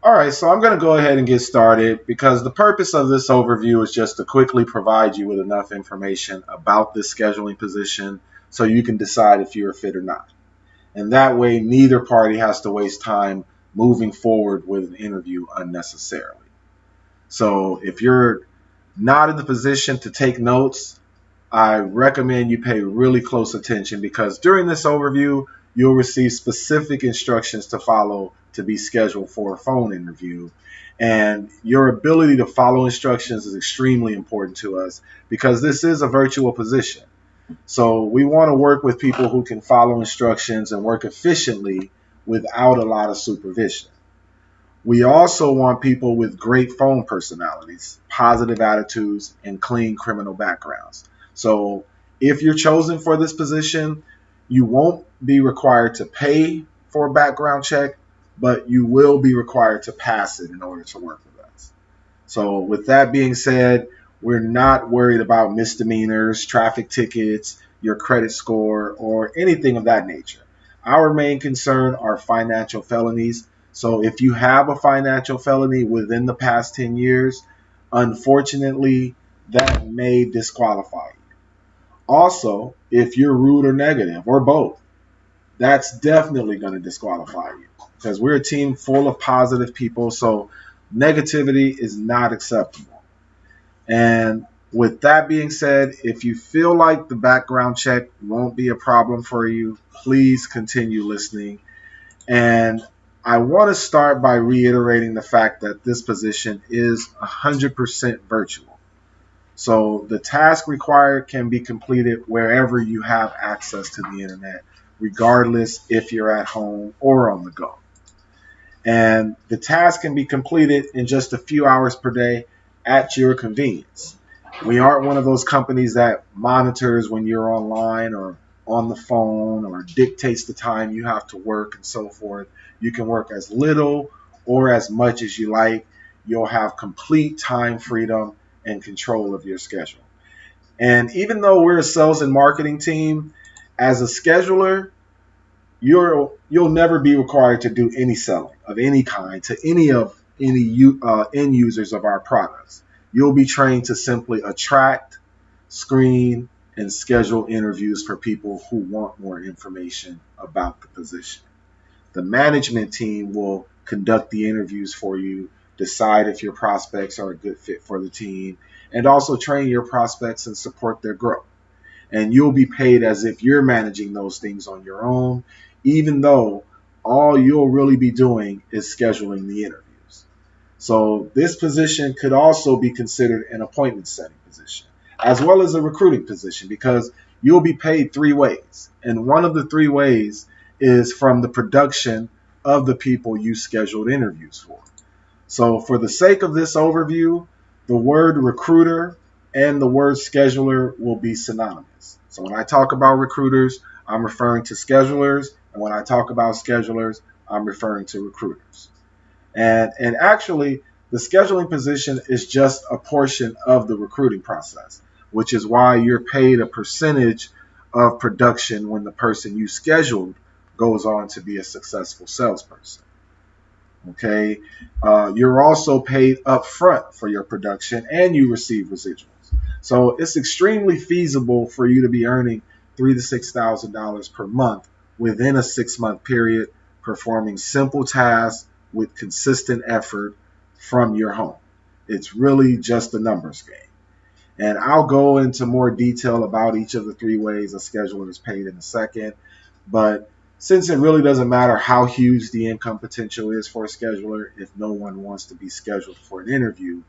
All right, so I'm going to go ahead and get started because the purpose of this overview is just to quickly provide you with enough information about this scheduling position so you can decide if you're a fit or not. And that way, neither party has to waste time moving forward with an interview unnecessarily. So if you're not in the position to take notes, I recommend you pay really close attention because during this overview, you'll receive specific instructions to follow to be scheduled for a phone interview. And your ability to follow instructions is extremely important to us because this is a virtual position. So we want to work with people who can follow instructions and work efficiently without a lot of supervision. We also want people with great phone personalities, positive attitudes, and clean criminal backgrounds. So if you're chosen for this position, you won't be required to pay for a background check, but you will be required to pass it in order to work with us. So with that being said, we're not worried about misdemeanors, traffic tickets, your credit score, or anything of that nature. Our main concern are financial felonies. So if you have a financial felony within the past 10 years, unfortunately, that may disqualify you. Also, if you're rude or negative or both, that's definitely going to disqualify you because we're a team full of positive people. So negativity is not acceptable. And with that being said, if you feel like the background check won't be a problem for you, please continue listening. And I want to start by reiterating the fact that this position is 100% virtual. So the task required can be completed wherever you have access to the internet, regardless if you're at home or on the go. And the task can be completed in just a few hours per day at your convenience. We aren't one of those companies that monitors when you're online or on the phone or dictates the time you have to work and so forth. You can work as little or as much as you like. You'll have complete time freedom and control of your schedule. And even though we're a sales and marketing team, as a scheduler, you'll never be required to do any selling of any kind to any end users of our products. You'll be trained to simply attract, screen, and schedule interviews for people who want more information about the position. The management team will conduct the interviews for you, decide if your prospects are a good fit for the team, and also train your prospects and support their growth. And you'll be paid as if you're managing those things on your own, even though all you'll really be doing is scheduling the interviews. So this position could also be considered an appointment setting position, as well as a recruiting position, because you'll be paid three ways. And one of the three ways is from the production of the people you scheduled interviews for. So for the sake of this overview, the word recruiter and the word scheduler will be synonymous. So when I talk about recruiters, I'm referring to schedulers. And when I talk about schedulers, I'm referring to recruiters. And actually, the scheduling position is just a portion of the recruiting process, which is why you're paid a percentage of production when the person you scheduled goes on to be a successful salesperson. Okay, you're also paid up front for your production and you receive residuals. So it's extremely feasible for you to be earning $3,000 to $6,000 per month within a 6-month period, performing simple tasks with consistent effort from your home. It's really just a numbers game. And I'll go into more detail about each of the three ways a scheduler is paid in a second. But since it really doesn't matter how huge the income potential is for a scheduler if no one wants to be scheduled for an interview,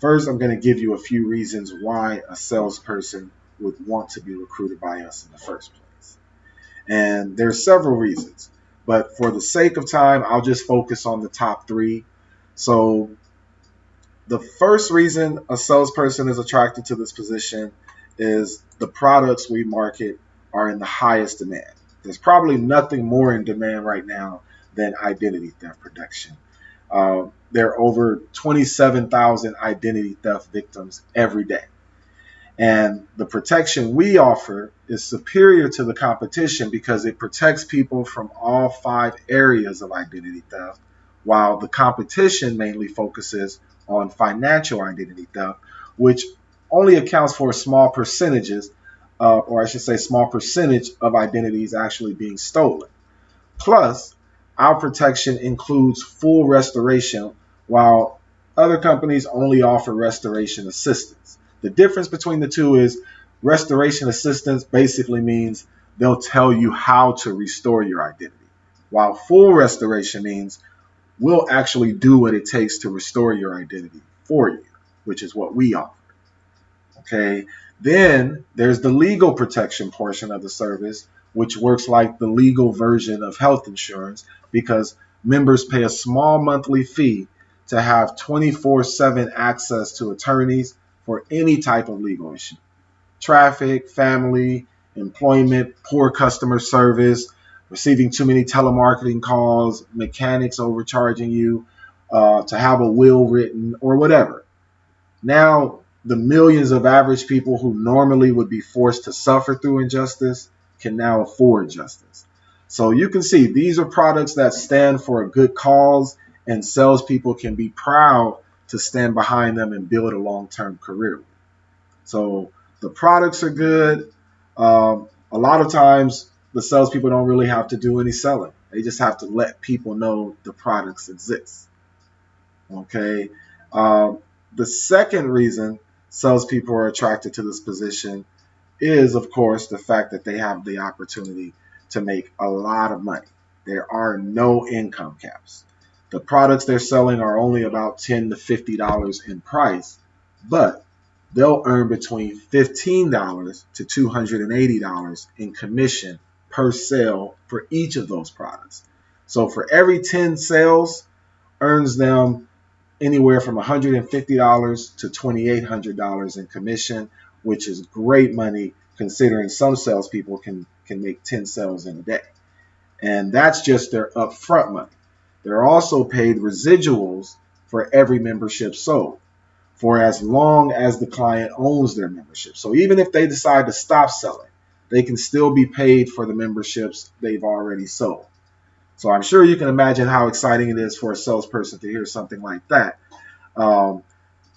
first I'm going to give you a few reasons why a salesperson would want to be recruited by us in the first place. And there's several reasons, but for the sake of time, I'll just focus on the top three. So the first reason a salesperson is attracted to this position is the products we market are in the highest demand. There's probably nothing more in demand right now than identity theft protection. There are over 27,000 identity theft victims every day. And the protection we offer is superior to the competition because it protects people from all 5 areas of identity theft while the competition mainly focuses on financial identity theft, which only accounts for small percentages, or I should say small percentage of identities actually being stolen. Plus, our protection includes full restoration, while other companies only offer restoration assistance. The difference between the two is restoration assistance basically means they'll tell you how to restore your identity, while full restoration means we'll actually do what it takes to restore your identity for you, which is what we offer. Okay. Then there's the legal protection portion of the service, which works like the legal version of health insurance because members pay a small monthly fee to have 24/7 access to attorneys for any type of legal issue. Traffic, family, employment, poor customer service, receiving too many telemarketing calls, mechanics overcharging you, to have a will written, or whatever. Now, the millions of average people who normally would be forced to suffer through injustice can now afford justice. So you can see these are products that stand for a good cause, and salespeople can be proud to stand behind them and build a long-term career. So the products are good. A lot of times, the salespeople don't really have to do any selling. They just have to let people know the products exist. Okay. The second reason salespeople are attracted to this position is, of course, the fact that they have the opportunity to make a lot of money. There are no income caps. The products they're selling are only about $10 to $50 in price, but they'll earn between $15 to $280 in commission per sale for each of those products. So for every 10 sales, earns them anywhere from $150 to $2,800 in commission, which is great money considering some salespeople can make 10 sales in a day. And that's just their upfront money. They're also paid residuals for every membership sold for as long as the client owns their membership. So even if they decide to stop selling, they can still be paid for the memberships they've already sold. So I'm sure you can imagine how exciting it is for a salesperson to hear something like that.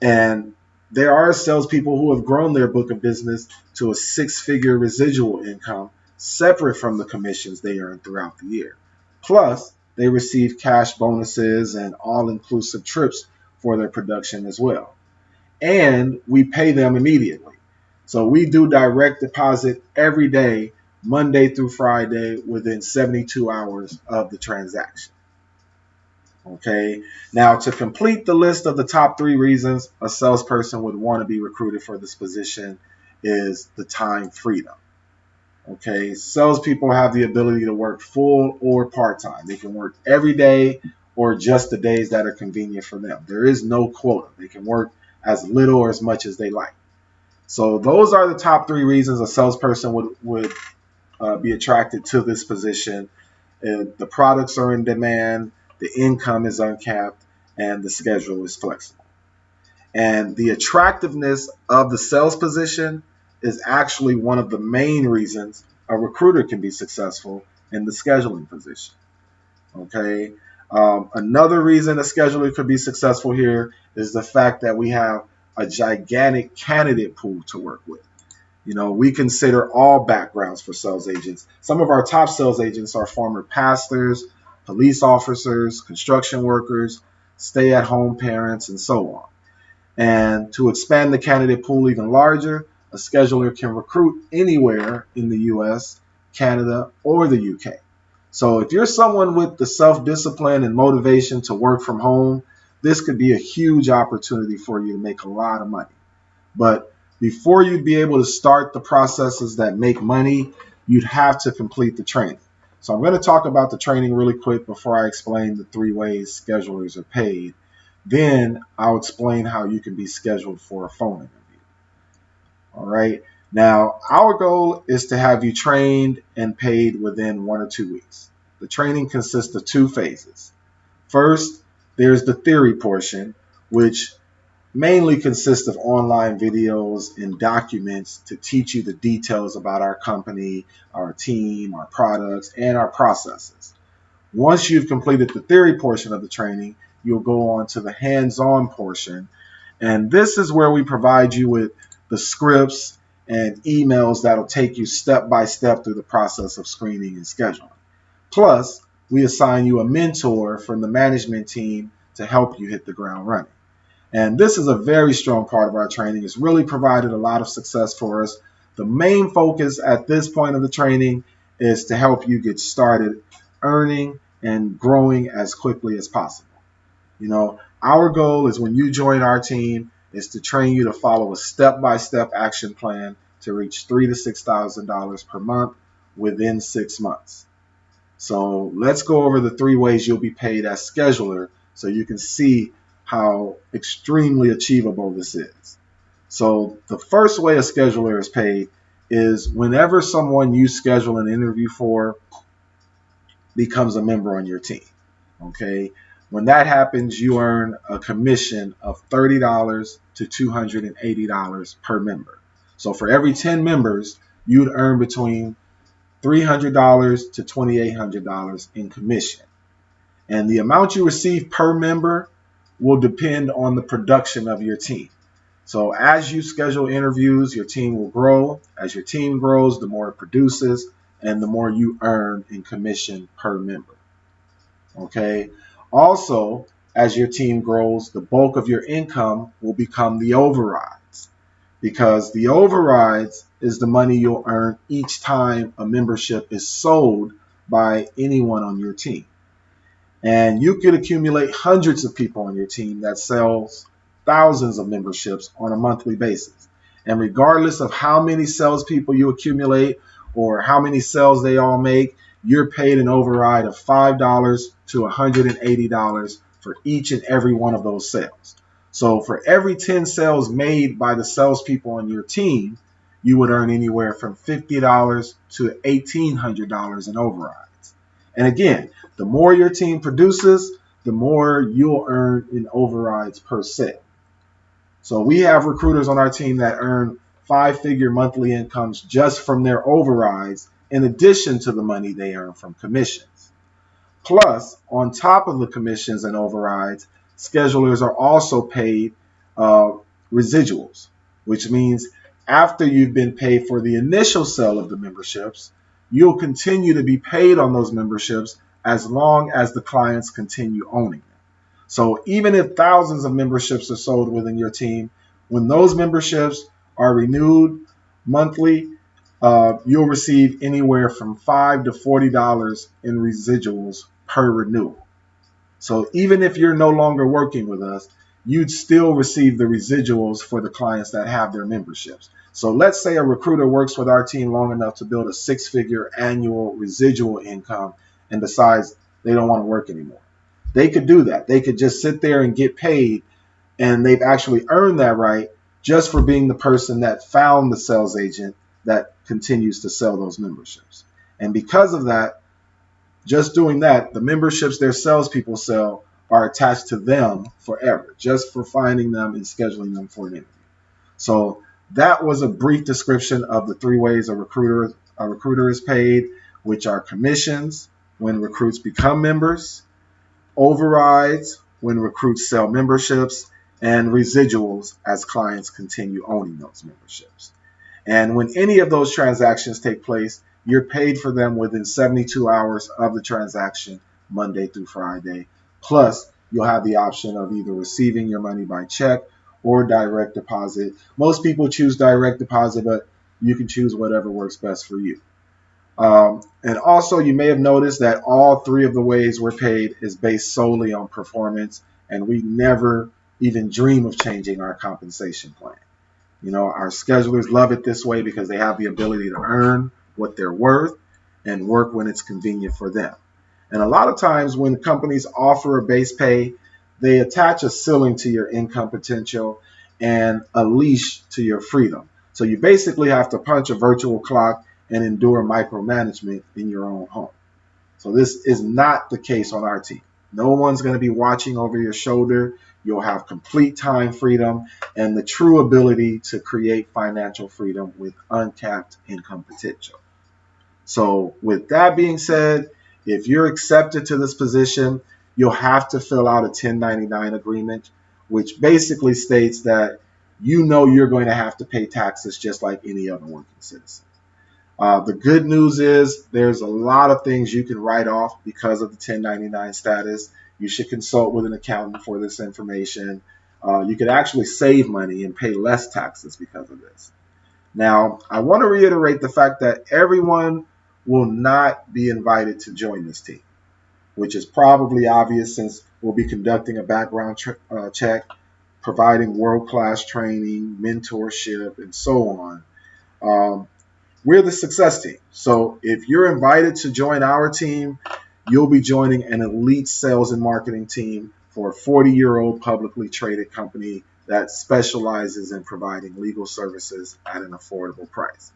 And there are salespeople who have grown their book of business to a six-figure residual income separate from the commissions they earn throughout the year. Plus, they receive cash bonuses and all-inclusive trips for their production as well. And we pay them immediately. So we do direct deposit every day, Monday through Friday, within 72 hours of the transaction. Okay. Now, to complete the list of the top 3 reasons a salesperson would want to be recruited for this position is the time freedom. Okay. Salespeople have the ability to work full or part-time. They can work every day or just the days that are convenient for them. There is no quota. They can work as little or as much as they like. So those are the top 3 reasons a salesperson would be attracted to this position. The products are in demand, the income is uncapped, and the schedule is flexible. And the attractiveness of the sales position is actually one of the main reasons a recruiter can be successful in the scheduling position. Okay. Another reason a scheduler could be successful here is the fact that we have a gigantic candidate pool to work with. You know, we consider all backgrounds for sales agents. Some of our top sales agents are former pastors, police officers, construction workers, stay-at-home parents, and so on. And to expand the candidate pool even larger, a scheduler can recruit anywhere in the US, Canada, or the UK. So if you're someone with the self-discipline and motivation to work from home, this could be a huge opportunity for you to make a lot of money. But before you'd be able to start the processes that make money, you'd have to complete the training. So I'm going to talk about the training really quick before I explain the 3 ways schedulers are paid. Then I'll explain how you can be scheduled for a phone interview. All right. Now, our goal is to have you trained and paid within 1 or 2 weeks. The training consists of 2 phases. First, there's the theory portion, which mainly consists of online videos and documents to teach you the details about our company, our team, our products, and our processes. Once you've completed the theory portion of the training, you'll go on to the hands-on portion. And this is where we provide you with the scripts and emails that'll take you step by step through the process of screening and scheduling. Plus, we assign you a mentor from the management team to help you hit the ground running. And this is a very strong part of our training. It's really provided a lot of success for us. The main focus at this point of the training is to help you get started earning and growing as quickly as possible. You know, our goal is when you join our team is to train you to follow a step-by-step action plan to reach $3,000 to $6,000 per month within 6 months. So let's go over the 3 ways you'll be paid as scheduler so you can see how extremely achievable this is. So the first way a scheduler is paid is whenever someone you schedule an interview for becomes a member on your team. Okay? When that happens, you earn a commission of $30 to $280 per member. So for every 10 members, you'd earn between $300 to $2,800 in commission. And the amount you receive per member will depend on the production of your team. So as you schedule interviews, your team will grow. As your team grows, the more it produces and the more you earn in commission per member. Okay. Also, as your team grows, the bulk of your income will become the overrides, because the overrides is the money you'll earn each time a membership is sold by anyone on your team. And you could accumulate hundreds of people on your team that sells thousands of memberships on a monthly basis. And regardless of how many salespeople you accumulate or how many sales they all make, you're paid an override of $5 to $180 for each and every one of those sales. So for every 10 sales made by the salespeople on your team, you would earn anywhere from $50 to $1,800 in overrides. And again, the more your team produces, the more you'll earn in overrides per sale. So we have recruiters on our team that earn 5-figure monthly incomes just from their overrides, in addition to the money they earn from commissions. Plus, on top of the commissions and overrides, schedulers are also paid residuals, which means after you've been paid for the initial sale of the memberships, you'll continue to be paid on those memberships as long as the clients continue owning them. So even if thousands of memberships are sold within your team, when those memberships are renewed monthly, you'll receive anywhere from $5 to $40 in residuals per renewal. So even if you're no longer working with us, you'd still receive the residuals for the clients that have their memberships. So let's say a recruiter works with our team long enough to build a 6-figure annual residual income and decides they don't want to work anymore. They could do that. They could just sit there and get paid, and they've actually earned that right just for being the person that found the sales agent that continues to sell those memberships. And because of that, just doing that, the memberships their salespeople sell are attached to them forever, just for finding them and scheduling them for an interview. So that was a brief description of the 3 ways a recruiter is paid, which are commissions when recruits become members, overrides when recruits sell memberships, and residuals as clients continue owning those memberships. And when any of those transactions take place, you're paid for them within 72 hours of the transaction, Monday through Friday. Plus, you'll have the option of either receiving your money by check or direct deposit. Most people choose direct deposit, but you can choose whatever works best for you. And also, you may have noticed that all 3 of the ways we're paid is based solely on performance, and we never even dream of changing our compensation plan. You know, our schedulers love it this way because they have the ability to earn what they're worth and work when it's convenient for them. And a lot of times when companies offer a base pay, they attach a ceiling to your income potential and a leash to your freedom. So you basically have to punch a virtual clock and endure micromanagement in your own home. So this is not the case on our team. No one's going to be watching over your shoulder. You'll have complete time freedom and the true ability to create financial freedom with uncapped income potential. So with that being said, If you're accepted to this position, you'll have to fill out a 1099 agreement, which basically states that you know you're going to have to pay taxes just like any other working citizen. The good news is there's a lot of things you can write off because of the 1099 status. You should consult with an accountant for this information. You could actually save money and pay less taxes because of this. Now, I want to reiterate the fact that everyone will not be invited to join this team, which is probably obvious since we'll be conducting a background check, providing world-class training, mentorship, and so on. We're the success team. So if you're invited to join our team, you'll be joining an elite sales and marketing team for a 40-year-old publicly traded company that specializes in providing legal services at an affordable price.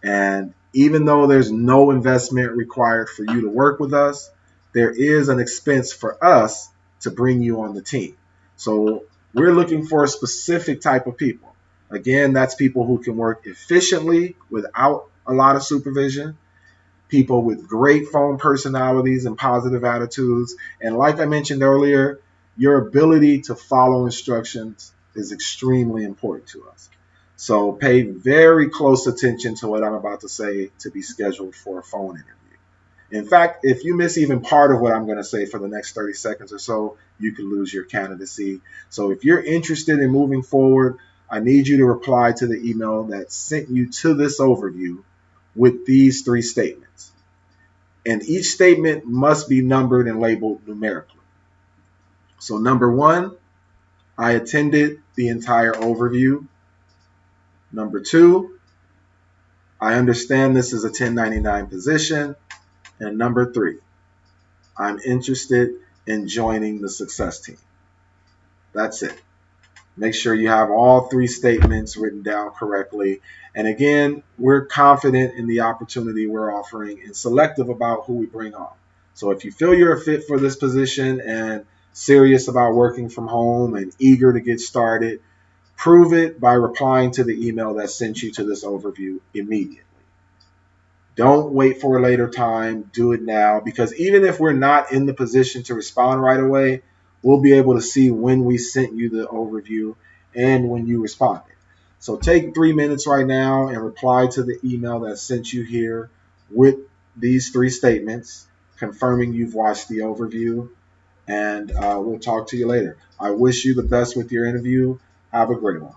And even though there's no investment required for you to work with us, there is an expense for us to bring you on the team. So we're looking for a specific type of people. Again, that's people who can work efficiently without a lot of supervision, people with great phone personalities and positive attitudes. And like I mentioned earlier, your ability to follow instructions is extremely important to us. So pay very close attention to what I'm about to say to be scheduled for a phone interview. In fact, if you miss even part of what I'm going to say for the next 30 seconds or so, you could lose your candidacy. So if you're interested in moving forward, I need you to reply to the email that sent you to this overview with these 3 statements. And each statement must be numbered and labeled numerically. So number 1, I attended the entire overview. Number 2, I understand this is a 1099 position. And number 3, I'm interested in joining the success team. That's it. Make sure you have all 3 statements written down correctly. And again, we're confident in the opportunity we're offering and selective about who we bring on. So if you feel you're a fit for this position and serious about working from home and eager to get started, prove it by replying to the email that sent you to this overview immediately. Don't wait for a later time. Do it now, because even if we're not in the position to respond right away, we'll be able to see when we sent you the overview and when you responded. So take 3 minutes right now and reply to the email that sent you here with these 3 statements, confirming you've watched the overview, and we'll talk to you later. I wish you the best with your interview. Have a great one.